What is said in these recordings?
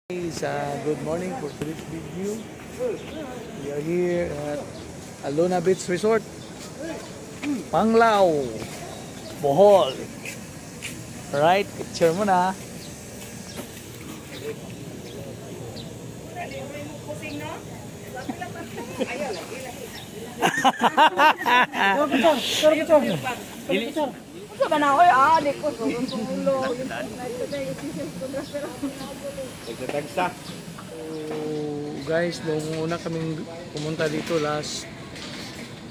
Guys, good morning for today's video. We are here at Alona Beach Resort, Panglao, Bohol. Right, picture mo na. So, guys, nung una kaming pumunta dito last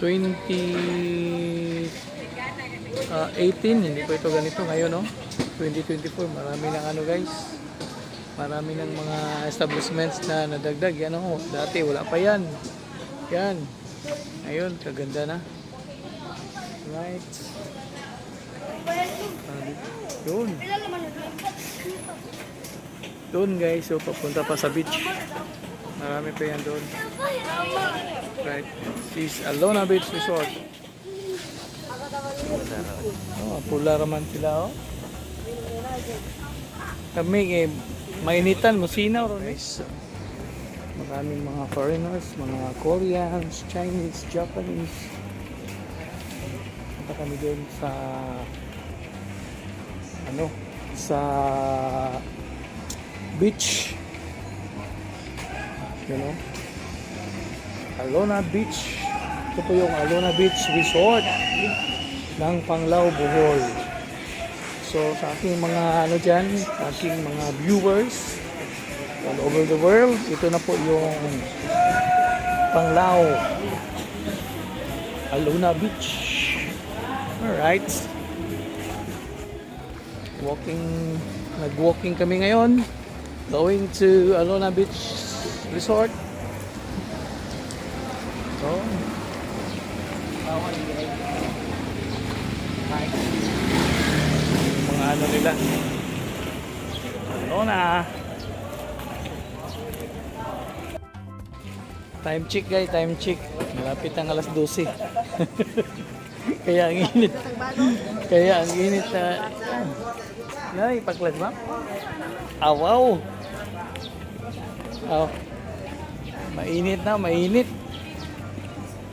2018, hindi po ito ganito ngayon, no? 2024, marami ng guys, marami ng mga establishments na nadagdag. Yan, oh, dati wala pa yan. Yan, ngayon kaganda na. Right, yun doon guys, so papunta pa sa beach, marami pa yan doon. Right, this is Alona Beach Resort. Oh, pula raman sila, oh. Kami mainitan mo sinaw ron, guys. Maraming mga foreigners, mga Koreans, Chinese, Japanese. Punta kami doon sa sa beach, you know, Alona Beach. Ito po yung Alona Beach Resort ng Panglao, Bohol. So sa aking mga dyan, aking mga viewers all over the world, ito na po yung Panglao, Alona Beach. Alright, nag-walking kami ngayon, going to Alona Beach Resort. So, mga nila, Alona. Time check guys, time check. Malapit ang alas 12. Kaya ang init. Nay, paglag ba? Wow. Oh. Mainit na, mainit.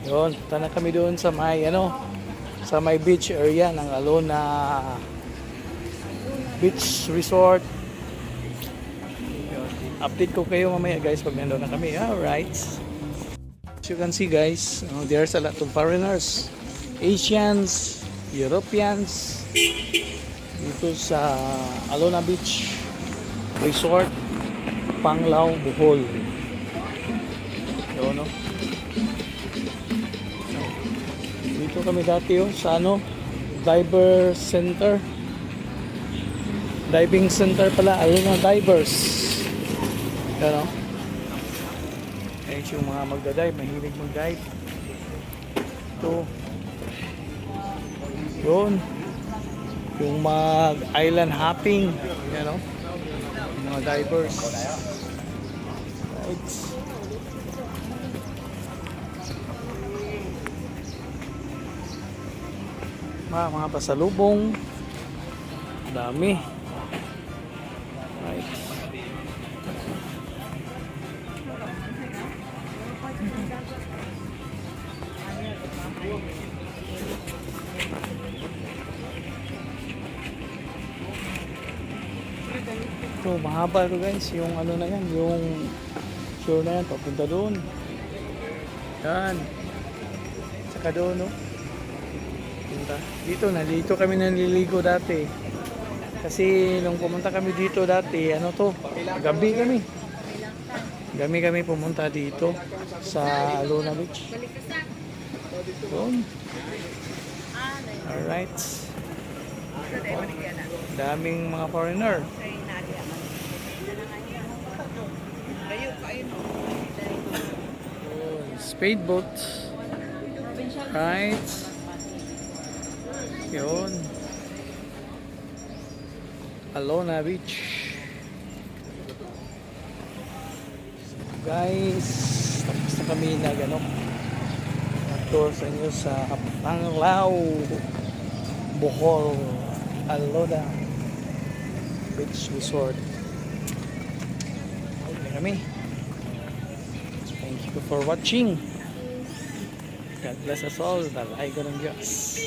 Yun, punta na kami doon sa may sa may beach area ng Alona Beach Resort. Yun. Update ko kayo mamaya guys pag nandoon na kami. Alright. As you can see guys, there's a lot of foreigners, Asians, Europeans dito sa Alona Beach Resort, Panglao, Bohol. Yun, no? Dito kami dati sa diver center. Diving center pala, Alona Divers. Yun, no? Ayun yung mga magdadive, mahilig mag-dive. Ito. Yun. Yung mag-island hopping, you know, mga divers. Right. Mga pasalubong, dami. Right. So, mahaba ito guys, yung na yan, yung shore na yan, papunta doon. Yan. Saka doon, no? Punta. Dito kami naliligo dati. Kasi nung pumunta kami dito dati, gabi kami. Gabi kami pumunta dito sa Alona Beach. Doon. Alright. Daming mga foreigner. Speedboat. Right. Yun. Alona Beach. Guys, tapos na kami tour sa inyo sa Panglao, Bohol, Alona Beach Resort. kami. Thank you for watching. God bless us all. Dalay ko ng Diyos.